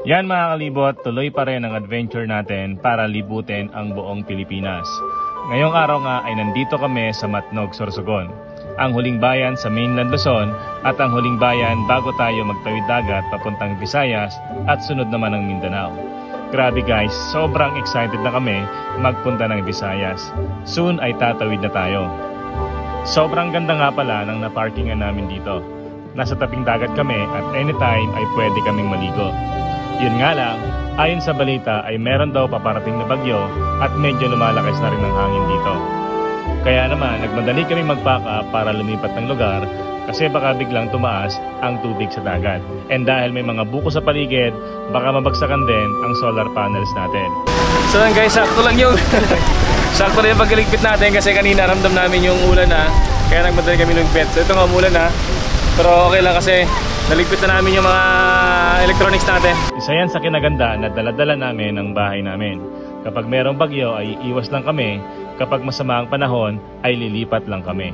Yan mga kalibot, tuloy pa rin ang adventure natin para libutin ang buong Pilipinas. Ngayong araw nga ay nandito kami sa Matnog, Sorsogon, ang huling bayan sa mainland Luzon at ang huling bayan bago tayo magtawid dagat papuntang Visayas at sunod naman ng Mindanao. Grabe guys, sobrang excited na kami magpunta ng Visayas. Soon ay tatawid na tayo. Sobrang ganda nga pala ng naparkingan namin dito. Nasa taping dagat kami at anytime ay pwede kaming maligo. Yun nga lang, ayon sa balita ay meron daw paparating na bagyo at medyo lumalakas na rin ang hangin dito. Kaya naman, nagmadali kami magpaka para lumipat ng lugar kasi baka biglang tumaas ang tubig sa dagat. And dahil may mga buko sa paligid, baka mabagsakan din ang solar panels natin. So yan guys, sakto lang yung sakto rin yung pagligpit natin kasi kanina ramdam namin yung ulan na. Kaya nagmadali kami lumipit. So ito nga umulan na. Pero okay lang kasi naligpit na namin yung mga electronics natin. Isa yan sa kinaganda na daladala namin ang bahay namin. Kapag merong bagyo ay iwas lang kami. Kapag masama ang panahon ay lilipat lang kami.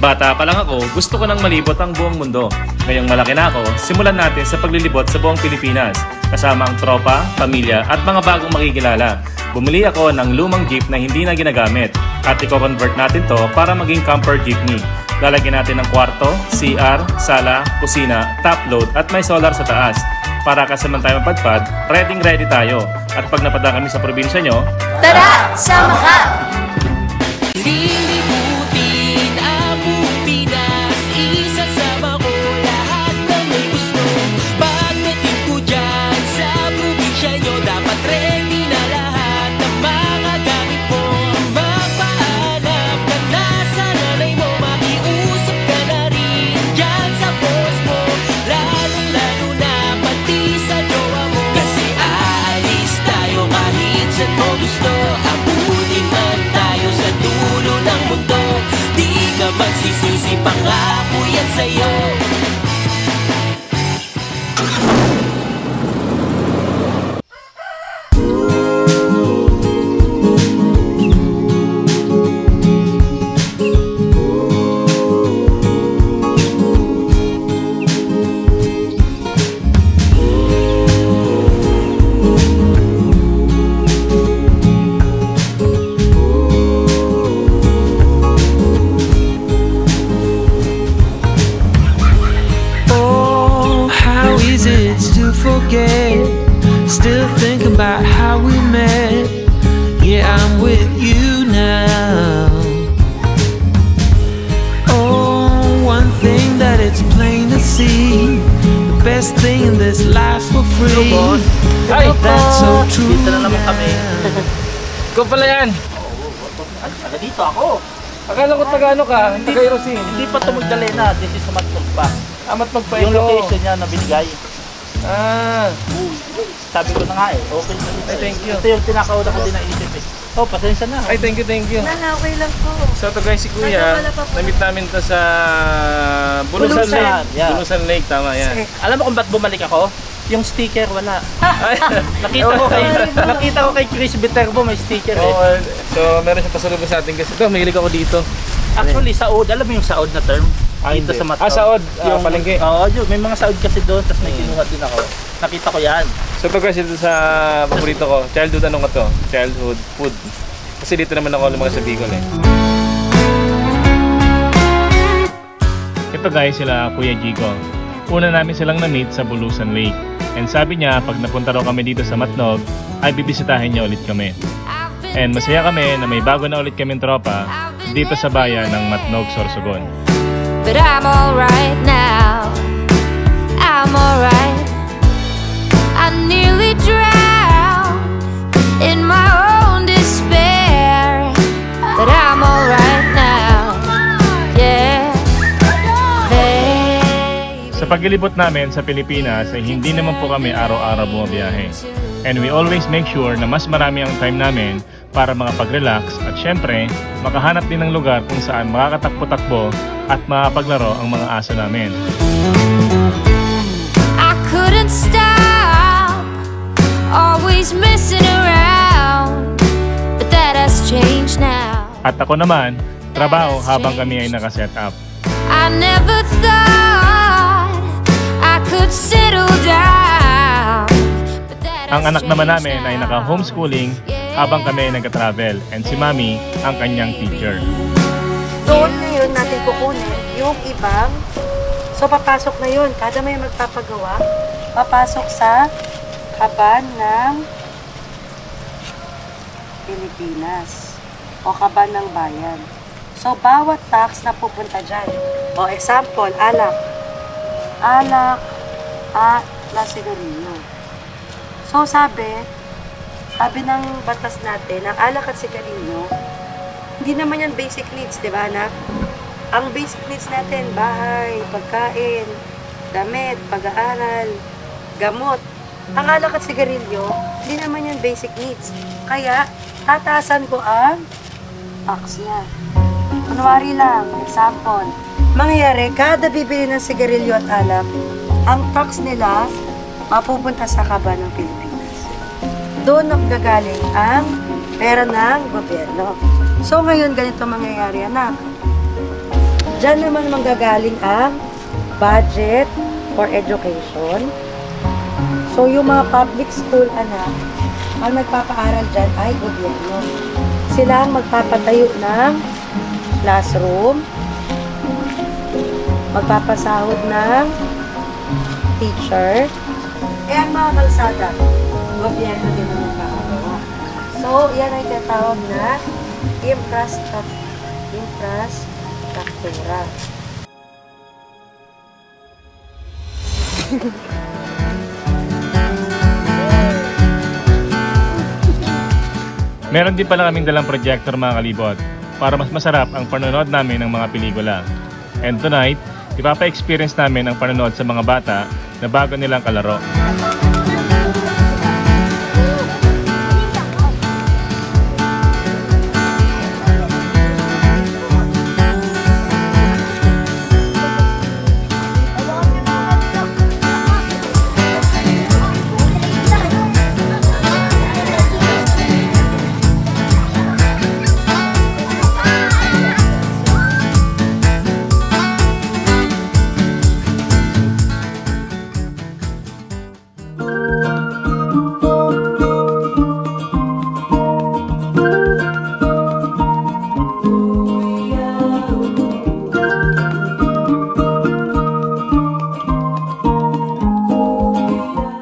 Bata pa lang ako, gusto ko nang malibot ang buong mundo. Ngayong malaki na ako, simulan natin sa paglilibot sa buong Pilipinas. Kasama ang tropa, pamilya at mga bagong makikilala. Bumili ako ng lumang jeep na hindi na ginagamit at i-convert natin to para maging camper jeepney. Lalagyan natin ng kwarto, CR, sala, kusina, top load at may solar sa taas. Para kasaman tayo magpadpad, ready tayo. At pag napadaan kami sa probinsya nyo, tara! Sama ka! Lilibutin ang buong Pinas, isasama ko lahat ng may gusto. Pagdating ko dyan sa probinsya nyo, dapat ready na lahat ng mga gamit mo. Magpahanap ka na sa nanay mo, makiusap ka na rin dyan sa boss mo. Lalo na pati sa jowa mo, kasi aalis tayo kahit saan mo gusto. Abutin man tayo sa dulo ng mundo, di ka magsisisi, pangako yan sa'yo. Forget, still thinking about how we met. Yeah, I'm with you now. Oh, one thing that it's plain to see, the best thing in this life for free. Ay, that's so true. Dito na naman kami. Ikaw pala yan. Taga dito ako. Akala ko taga-ano ka, taga-Erosin. Hindi pa ito Magdalena, dito sa Matnog pa. Matnog pa Yung ito. location niya na binigay. Sabi ko na nga open na dito. Ay, thank you. Ito yung tinakauna ko din naisip Oh, pasensya na. Ay, thank you. Okay lang po. So ito guys, si Kuya, na-meet namin ito sa Bulusan Lake. Yeah. Bulusan Lake, tama yan. Alam mo kung ba't bumalik ako? Yung sticker wala. Nakita ko kay Chris Viterbo may sticker So meron siya pasalubong sa atin kasi ito, mahilig ako dito. Actually, saod. Alam mo yung saod na term? Dito sa Matnog. Saod. Yung palengke. Oo, may mga saod kasi doon, tapos may kinuha din ako. Nakita ko yan. So ito guys, ito sa paborito ko. Childhood ano ka to? Childhood food. Kasi dito naman ako lumaki sa Bicol eh. Ito guys, sila Kuya Jigo. Una namin silang na-meet sa Bulusan Lake. And sabi niya, pag napunta raw kami dito sa Matnog, ay bibisitahin niya ulit kami. And masaya kami na may bago na ulit kaming tropa dito sa bayan ng Matnog, Sorsogon. But I'm alright now. I'm alright. I nearly drowned in my own despair. But I'm alright now. Yeah. Sa paglilibot namin sa Pilipinas ay hindi naman po kami araw-araw bumabiyahe. And we always make sure na mas marami ang time namin para makapag-relax at syempre, makahanap din ng lugar kung saan makakatakbo-takbo at makapaglaro ang mga aso namin. I couldn't stop, always messing around, but that has changed now. At ako naman, trabaho habang kami ay nakaset up. I never thought I could settle down. But that Ang has anak naman changed namin ay now. naka-homeschooling habang kami nagka-travel, and si Mami ang kanyang teacher. Doon ngayon natin kukunin yung ibang, so papasok na yun, kada may magpapagawa, papasok sa kaban ng Pilipinas o kaban ng bayan. So bawat tax na pupunta dyan, o example, alak at sigarilyo. So sabi ng batas natin, ang alak at sigarilyo, hindi naman yan basic needs, di ba anak? Ang basic needs natin, bahay, pagkain, damit, pag-aaral, gamot. Ang alak at sigarilyo, hindi naman yan basic needs. Kaya, tataasan ko ang tax niya. Kunwari lang, example, mangyayari, kada bibili ng sigarilyo at alak, ang tax nila mapupunta sa kaban ng Pilipinas. Doon nagagaling ang pera ng gobyerno. So ngayon, ganito mangyayari, anak. Diyan naman manggagaling ang budget for education. So yung mga public school, anak, ang nagpapaaral dyan ay gobyerno. Sila ang magpapatayo ng classroom, magpapasahod ng teacher, kaya ang mga kalsada, gobyerno din ang nagpapagawa. So, yan ay tinatawag na infrastruktura. Meron din pala kaming dalang projector mga kalibot para mas masarap ang panonood namin ng mga pelikula. And tonight, ipapa-experience namin ang panonood sa mga bata na bago nilang kalaro.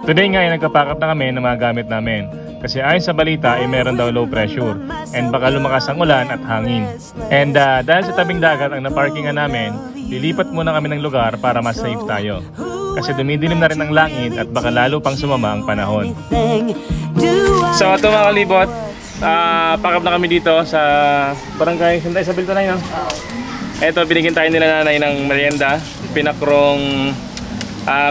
Today nga ay nagkapack up na kami ng mga gamit namin kasi ayon sa balita ay meron daw low pressure and baka lumakas ang ulan at hangin. And dahil sa tabing dagat ang naparkingan namin, lilipat muna kami ng lugar para mas safe tayo. Kasi dumidilim na rin ang langit at baka lalo pang sumama ang panahon. So ito mga kalibot, pack up na kami dito sa barangay Santa Isabel Tanay, no? Ito, binigyan tayo nila nanay ng merienda, pinakrong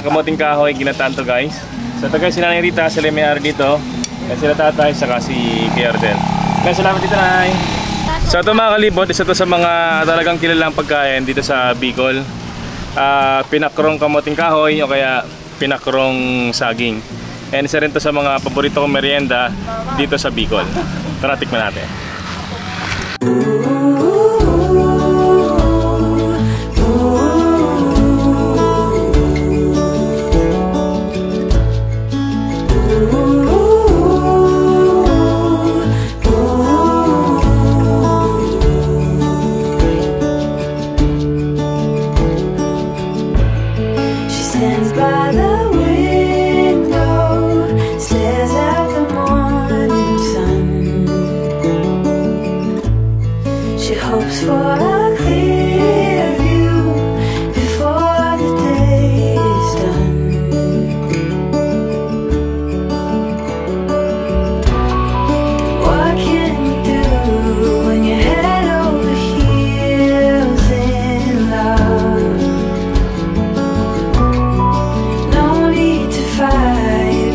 kamuting kahoy, ginataan to guys. So ito guys, si Nanay Rita, sila may ari dito. At sila tatay, saka si Kiardel. Guys, salamat dito, Nanay. So ito mga kalibot, isa to sa mga talagang kilalang pagkain dito sa Bicol. Pinakrong kamuting kahoy o kaya pinakrong saging. And isa rin to sa mga paborito kong merienda dito sa Bicol. Tara, tikman natin. Stands by the window, stares at the morning sun. She hopes for a clear view before the day is done. What can you do when you're head over heels in love?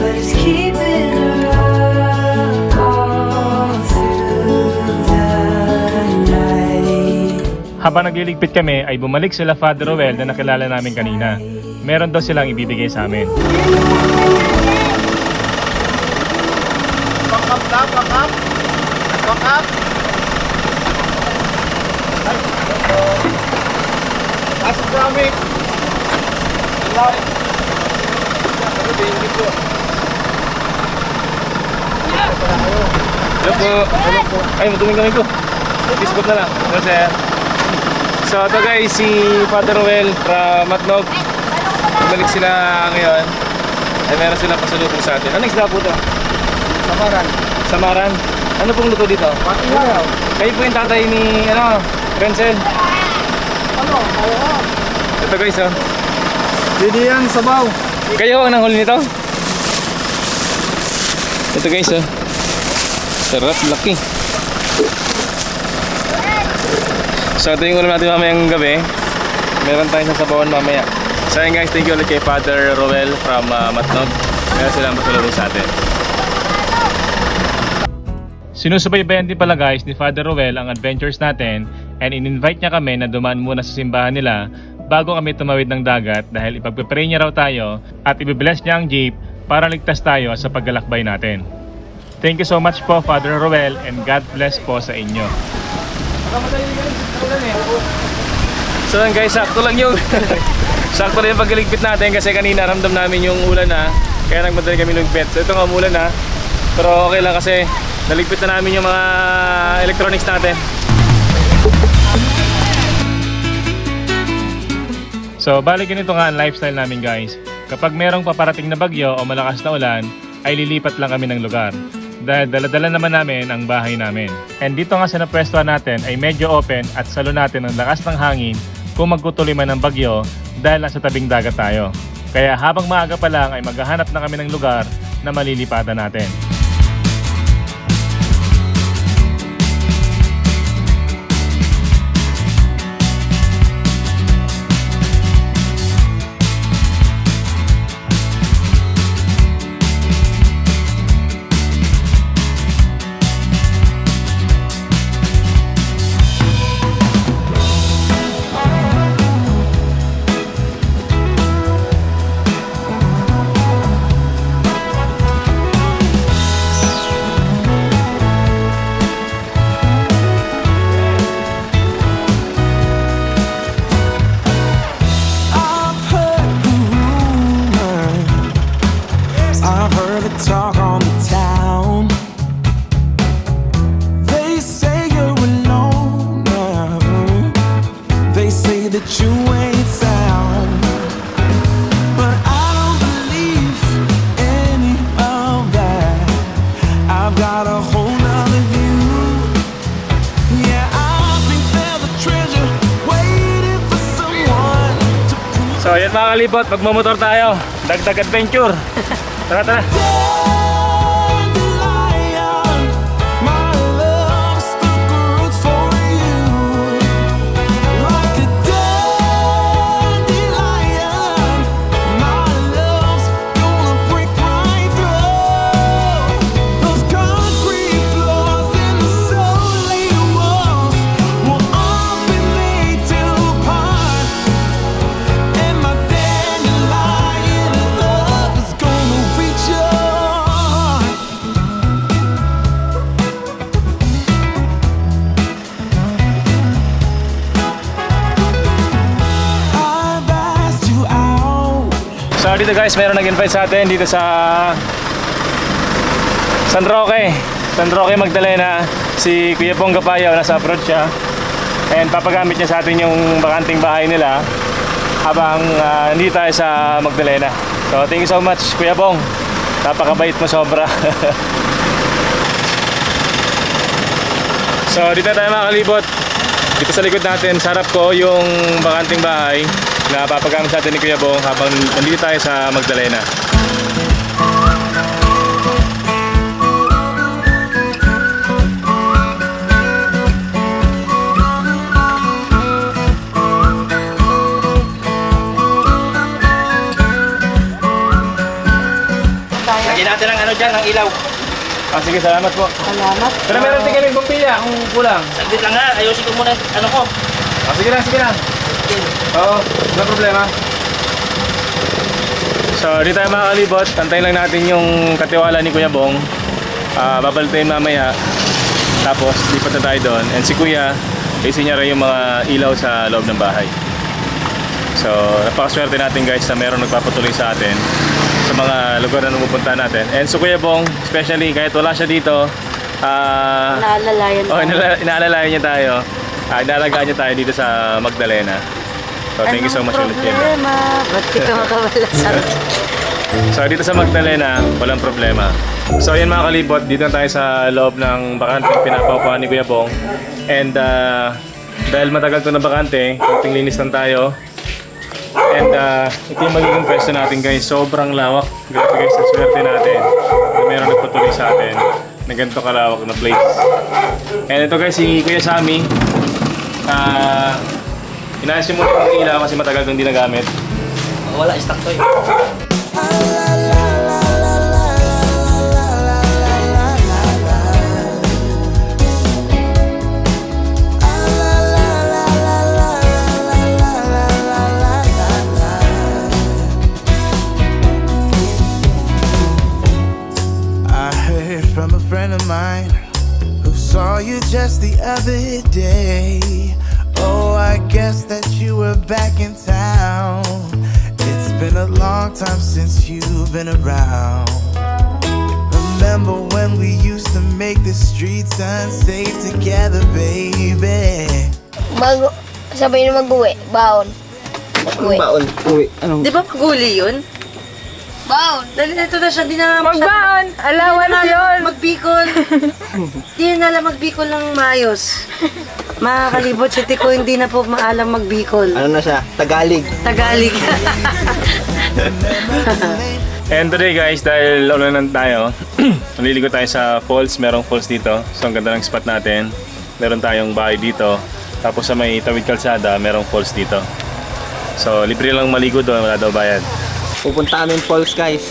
But it's keeping her up all through the night. Habang nagliligpit kami ay bumalik sila Father Roel na nakilala namin kanina. Meron daw silang ibibigay sa amin. Hello po. Ay, matuming kami po. Facebook na lang. Hello, sir. So, ito guys, si Father Noel from Matnog. Bumalik sila ngayon. Ay, meron silang pasalubong sa atin. Anong isda po ito? Samaran. Samaran? Ano pong luto dito? Patilaw. Kayo po yung tatay ni, Renzel. Ano? Oo. Ito guys, oh. Pwede yan, sabaw. Kayo ang nanghuli nito? Ito guys, oh. Sarap, laki. So ito yung ulam natin mamayang gabi. Meron tayong sasabawan mamaya. So yun guys, thank you ulit kay Father Roel from Matnog. Meron silang pasalubong sa atin. Sinusubaybayan din pala guys ni Father Roel ang adventures natin, and in-invite niya kami na dumaan muna sa simbahan nila bago kami tumawid ng dagat dahil ipagpipray niya raw tayo at ibibless niya ang jeep para ligtas tayo sa paglalakbay natin. Thank you so much po Father Roel, and God bless po sa inyo. So yun guys, sakto lang yung sakto lang yung pagligpit natin kasi kanina ramdam namin yung ulan na, kaya nagmadali kami lumipit. So ito nga umulan na, pero okay lang kasi naligpit na namin yung mga electronics natin. So bali ganito nga ang lifestyle namin guys. Kapag merong paparating na bagyo o malakas na ulan, ay lilipat lang kami ng lugar. Dahil dala-dala naman namin ang bahay namin. And dito nga sa napwestuhan natin ay medyo open at salo natin ang lakas ng hangin kung magtutuloy man ng bagyo dahil nasa tabing dagat tayo. Kaya habang maaga pa lang ay maghahanap na kami ng lugar na malilipatan natin. So yan mga kalibot, magmamotor tayo. Dagdag adventure. Tara tara. So dito guys, meron nag-invite sa atin dito sa San Roque Magdalena. Si Kuya Pong Gapayaw, nasa abroad siya, and papagamit niya sa atin yung bakanting bahay nila habang hindi tayo sa Magdalena. So thank you so much Kuya Pong, napakabait mo sobra. So dito tayo mga kalibot, dito sa likod natin, sa harap ko yung bakanting bahay na papagamit sa atin ni Kuya Bong habang nandito tayo sa Magdalena. Lagyan natin ang ano dyan, ang ilaw. Sige, salamat po. Salamat. Pero meron din kami bumpilya kung kulang. Saglit lang nga, ayusin ko muna ano ko. Sige lang, sige lang. Oo, wala problema. So, di tayo mga kalibot. Tantayin lang natin yung katiwala ni Kuya Bong. Babalitayin mamaya. Tapos, lipat na tayo doon. And si Kuya, isin niya rin yung mga ilaw sa loob ng bahay. So, napakaswerte natin guys na meron nagpapatuloy sa atin. sa mga lugar na pupunta natin. And so Kuya Bong, especially kahit wala siya dito, Naalalayan inaalalayan niya tayo. Inalagaan niya tayo dito sa Magdalena. So thank you so much ulit, Kuya Bong. Ba't di ka makawala sa So dito sa Magdalena, walang problema. So yan mga kalibot, dito na tayo sa loob ng bakante pinapaupuan ni Kuya Bong. And dahil matagal to na bakante, kunting linis lang tayo. And ito yung magiging pwesto natin guys, sobrang lawak. Grabe guys, ang swerte natin na meron nagpatuloy sa atin na ganito kalawak na place. And ito guys, si Kuya Sammy, inayos yung muna yung ilaw kasi matagal kong di nagamit. Wala, stock to eh. From a friend of mine who saw you just the other day. Oh, I guess that you were back in town. It's been a long time since you've been around. Remember when we used to make the streets unsafe together, baby? Sabay na mag-uwi. Baon. Uwi. Baon. Uwi. Anong? Di ba maguli yun? Baon. Dahil ito na siya, di na Magbaon! Alawan na yun! Magbikol. Di na alam magbikol ng maayos. Mga kalibot, si Tiko hindi na po maalam magbikol. Ano na siya? Tagalog. Tagalog. And today guys, dahil ulanan tayo, naliligo tayo sa falls. Merong falls dito. So ang ganda ng spot natin. Meron tayong bahay dito. Tapos sa may tawid kalsada, merong falls dito. So libre lang maligo doon, wala daw bayad. Pupunta kami falls guys.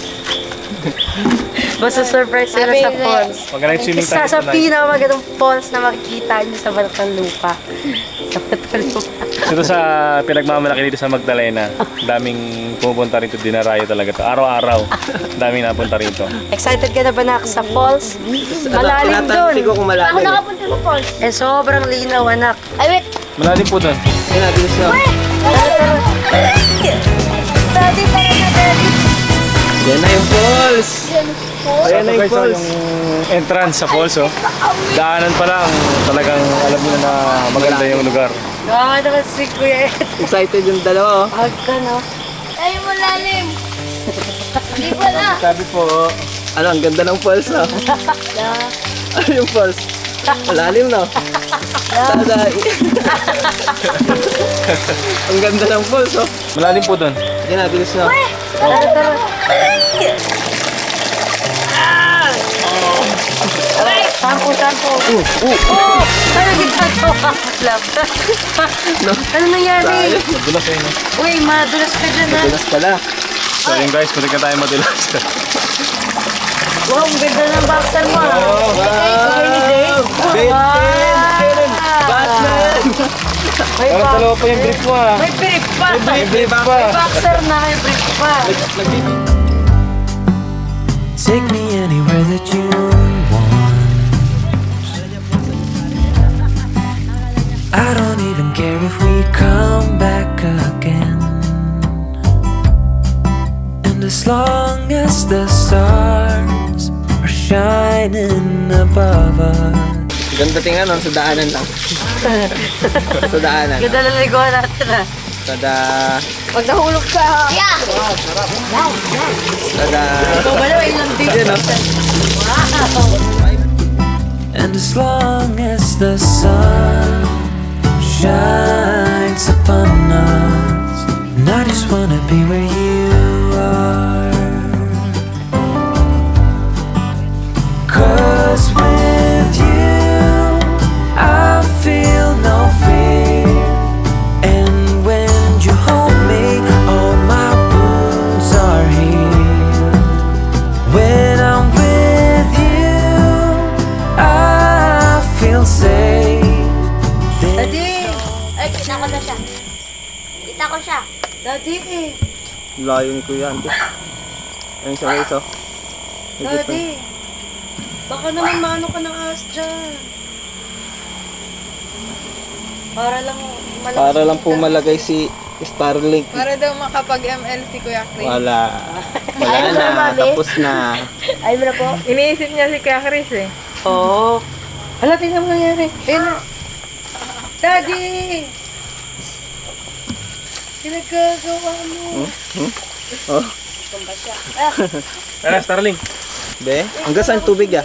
Basta surprise sila sa falls. Mag-night swimming tayo Isa sa tonight. pinakamagandang falls na makikita niyo sa Balatalupa. Sa Balatalupa. Ito sa pinagmamalaki dito sa Magdalena. Daming pumupunta rito, dinarayo talaga to. Araw-araw, daming napunta rito. Excited ka na ba na sa falls? Malalim doon. Hindi ko kung Ako malalim. nakapunta sa falls. Eh, sobrang linaw, anak. Ay, wait. Malalim po doon. Yan natin siya. Daddy, tara na, daddy. Yan na yung falls. Ayan na yung Guys, falls. yung entrance sa falls, oh. Daanan pa lang, talagang alam nyo na maganda yung lugar. Gawa naman si Kuya Ed. Excited yung dalawa oh. Huwag ka, no? Ay, malalim. Di ba na? Sabi po, ano, ang ganda ng falls no? Ano yung falls? Malalim no? Taday. Ang ganda ng falls oh. Malalim po doon. Yan na, bilis na. Tara, tara. Sampo, sampo. Oh! Ano ginagawa? Ano nangyari? Madulas eh, no? Uy, madulas ka dyan, ha? Bilis pala. So yun guys, pwede ka tayo madulas. Wow, ang ganda ng boxer mo, ha? Ben 10! Batman! May Parang box- dalawa pa yung brief mo, ha? May brief pa. May brief pa. May boxer na, may brief pa. Take me anywhere that you want. I don't even care if we come back again. And as long as the stars are shining above us. Ganda tingnan no, sa daanan lang. Sa daanan. Ganda na liguan natin, ha? Tada. Pag nahulog ka, ha? Yeah. Tada. Ikaw ba na, ilang dito? Yun, no? Wow! And as long as the sun shines upon us, and I just wanna be where you are. 'Cause with you I feel no fear, and when you hold me all my wounds are healed. When I'm with you I feel safe. Daddy! Ay, kita ko na siya. Kita ko siya. Daddy! Layo ni Kuya Ante. Ayun siya guys oh. Daddy! Baka naman maano ka ng ahas dyan. Para lang malakas. Para lang po malagay si Starlink. Para daw makapag-ML si Kuya Chris. Wala na, tapos na. Ay mo na po. Iniisip niya si Kuya Chris eh. Oo. Hala, tingnan mo nangyari. Ayun na. Daddy! Pinagkagawa mo. Oh. Ano, Starling? Be, hanggang saan tubig ya?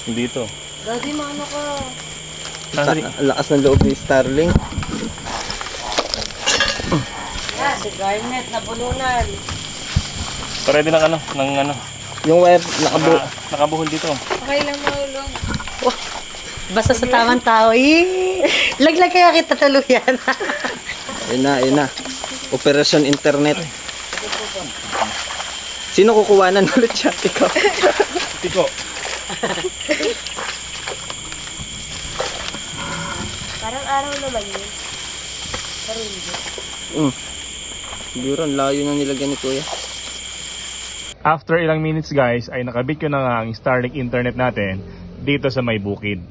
Dito. Daddy, mano ka? Ang lakas ng loob ni Starling. Si Garnet, nabulunan. Pwede ng ano, Yung wire nakabuhol dito. Okay lang mahulog. Basta sa tamang tao. Laglag kaya kita tuluyan. Ayun na. Operasyon internet. Sino kukuhanan ulit siya? Ikaw. Tiko. Parang araw naman yun. Pero hindi. Siguro, layo na nilagyan ni Kuya. After ilang minutes guys, ay nakabit ko na nga ang Starlink internet natin dito sa may bukid.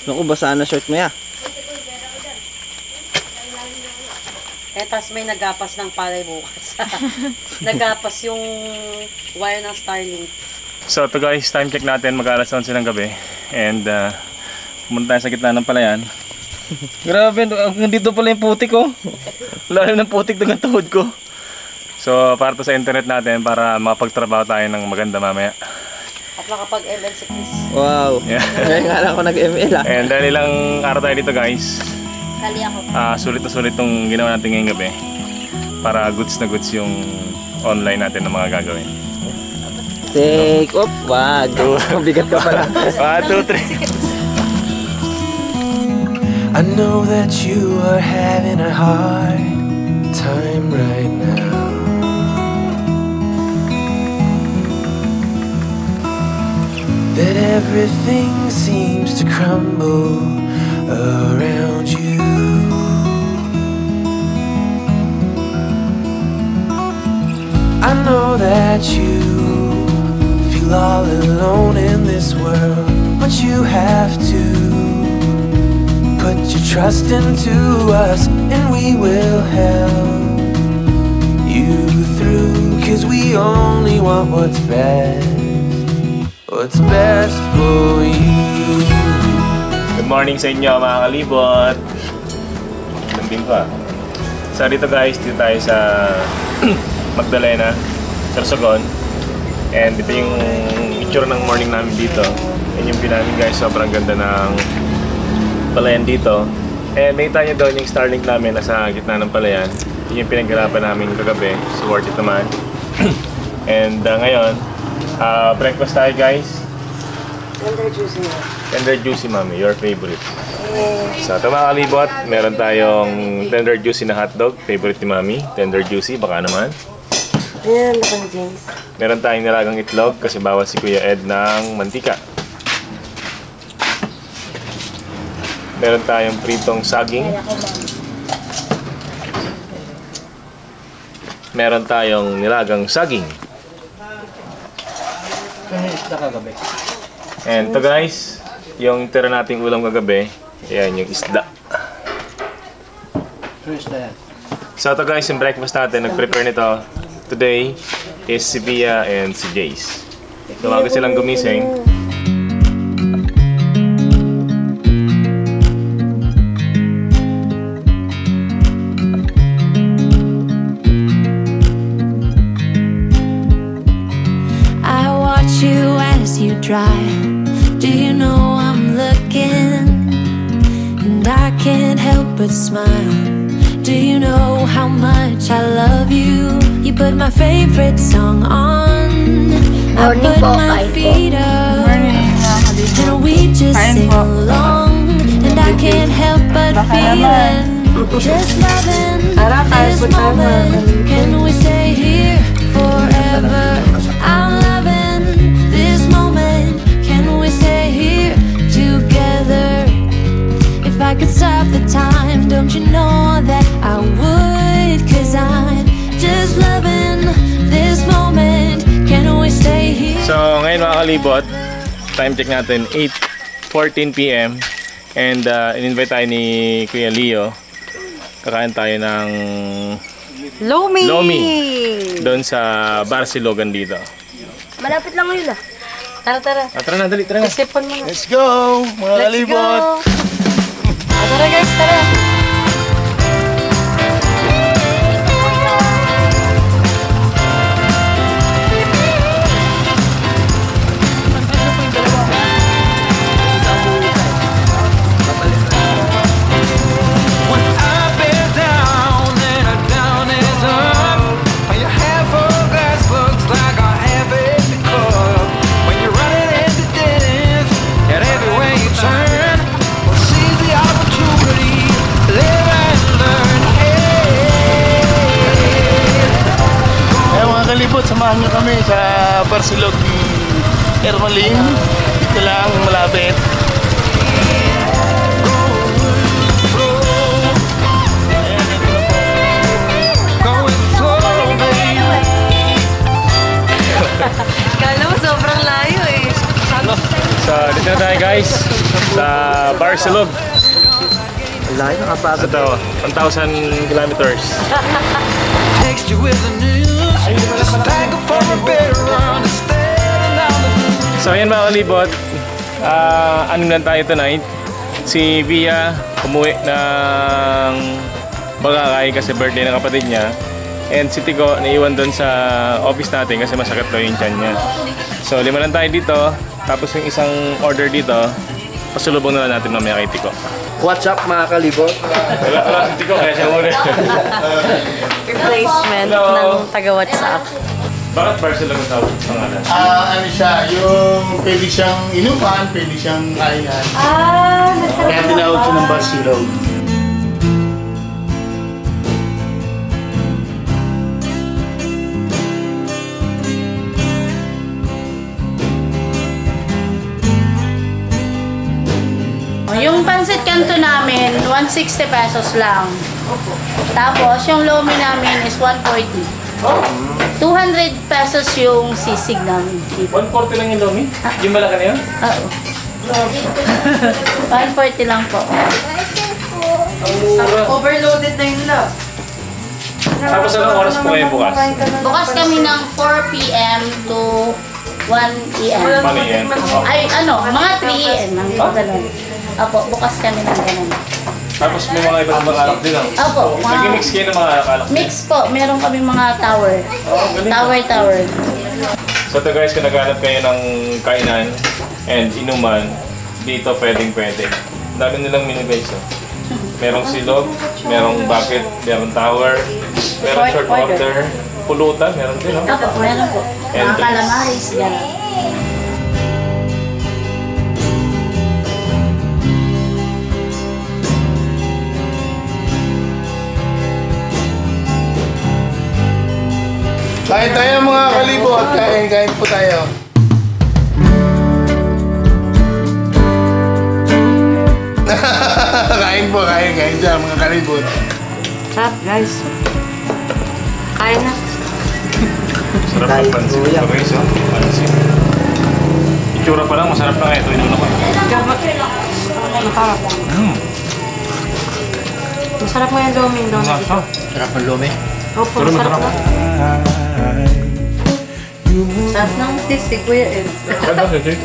Naku, basaan na short mo ya. Tas may nagapas ng palay bukas. Nagapas yung wire ng Starlink. So ito guys, time check natin, mag-alas 11 ng gabi. And pumunta tayo sa gitna ng palayan. Grabe, dito pala yung putik ko. Lalim ng putik ng tuhod ko. So para to sa internet natin para makapagtrabaho tayo ng maganda mamaya. At makapag-ML si Chris. Wow. Yeah. Ngayon nga lang ako nag-ML ah. And dahil ilang araw tayo dito guys, Kali ako. sulit na sulit itong ginawa natin ngayong gabi. Para goods na goods yung online natin na mga gagawin. Take off. Wag. Mabigat ka pala. 1, 2, 3. I know that you are having a hard time right now. That everything seems to crumble around you. I know that you feel all alone in this world, but you have to put your trust into us, and we will help you through, 'cause we only want what's best for you. Good morning sa inyo mga kalibot. Nandun pa. So dito guys, dito tayo sa Magdalena, Sorsogon. And ito yung picture ng morning namin dito. Yan yung view namin guys, sobrang ganda ng palayan dito. And nakita nyo doon yung Starlink namin nasa gitna ng palayan. Yun yung pinaghirapan namin kagabi. So worth it naman. And ngayon, breakfast tayo guys. Tender juicy mo. Tender juicy mami, your favorite. So ito mga kalibot, meron tayong tender juicy na hotdog. Favorite ni mami, tender juicy, baka naman. Ayan, nakang James. Meron tayong nilagang itlog kasi bawal si Kuya Ed ng mantika. Meron tayong pritong saging. Meron tayong nilagang saging. And ito guys, yung tira nating ulam kagabi, ayan yung isda. So ito guys, yung breakfast natin, nag-prepare nito today is si Bia and si Jace. Tumaga silang gumising. I watch you as you drive. Do you know I'm looking? And I can't help but smile. Do you know how much I love you? You put my favorite song on. I put my feet up. And we just sing along. And I can't help but feeling. Just loving this moment. Can we stay here forever? I'm loving this moment. Can we stay here together? If I could stop the time, don't you know that I would? 'Cause I'm just loving this moment. Can we stay here? So ngayon mga kalibot, time check natin 8:14 PM. And in-invite tayo ni Kuya Leo. Kakain tayo ng Lomi! Lomi. Doon sa Barsilogan dito. Malapit lang ngayon ah. Tara, tara. Tara na, dali, tara na. Isipon mo na. Let's go, mga Let's kalibot. go! Tara guys, tara. Samahan nyo kami sa Barsilog ni Ermaling. Dito lang, malapit. Kala mo sobrang layo eh. So, dito na tayo guys. Sa Barsilog. Layo, nakapagod. Ito, 1,000 kilometers. Text you with the news. Just thank her for a better understanding. So ayan mga kalibot, anim lang tayo tonight. Si Via umuwi ng Bagakay kasi birthday ng kapatid niya. And si Tico naiwan doon sa office natin kasi masakit daw yung tiyan niya. So 5 lang tayo dito, tapos yung isang order dito, pasulubong na lang natin mamaya kay Tico. What's up mga kalibot? Wala si Tico kaya siya muna. Replacement Hello. ng taga-WhatsApp. Bakit Barcelona ang tawag pangalan? Ano siya, yung pwede siyang inuman, pwede siyang kainan. Kaya tinawag siya ng Barsilog. Yung pansit kanto namin, 160 pesos lang. Tapos, yung lomi namin is 140. 200 pesos yung sisig namin. 140 lang yung lomi? Yung malaki na yun? Oo. 140 lang po. Overloaded na yun lang. Tapos anong oras po kayo bukas? Bukas kami ng 4 p.m. to 1 p.m. Paano yan? Ay, mga 3 a.m. Ganun. Opo, bukas kami ng ganun. Tapos may mga ibang mga alak din lang. Opo, Nag-mix kayo ng mga alak. mix po. Meron kami mga tower. Tower. So ito guys, kung naghanap kayo ng kainan and inuman, dito pwedeng-pwede. Dami nilang menu guys. Merong silog, merong bucket, merong tower, merong short order, pulutan, meron din. Opo, meron po. Mga calamaris, gano'n. Kain tayo mga kalibot, kain po tayo. kain dyan mga kalibot. Sarap guys. Kain na. Sarap ng pansit ito guys, oh. Pansit. Itsura pa lang, masarap na ito. Ito naman. Masarap nga yung lomi doon. Sarap ng lomi. Opo, masarap na. Sarap ng sisig, Kuya Ed. Sarap ng sisig?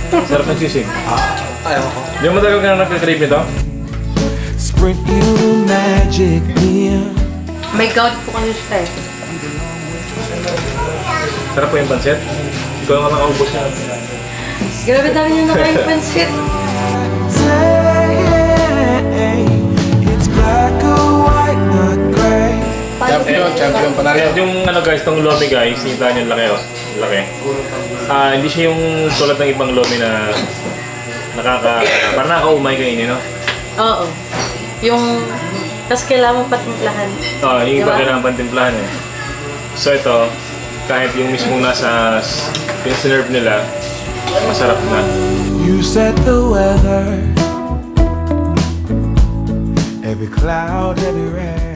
Sarap ng sisig. Ayaw ko. Di mo talaga ka na nagka-crave nito? Sprint you magic near. May gout po kayo siya eh. Sarap po yung pansit. Ikaw nga nakaubos na. Grabe dami nyo na kayong pansit. It's black or white, not gray. Champion pa na rin. Yung ano guys, itong lomi guys, kita niyo laki oh. Laki. Hindi siya yung tulad ng ibang lomi na parang nakakaumay kainin, no? Oo. Yung... Tapos kailangan mong patimplahan. Oo, yung iba Diba? kailangan pantimplahan eh. So ito, kahit yung mismong nasa sinerve nila, masarap na. You set the weather. Every cloud, every rain.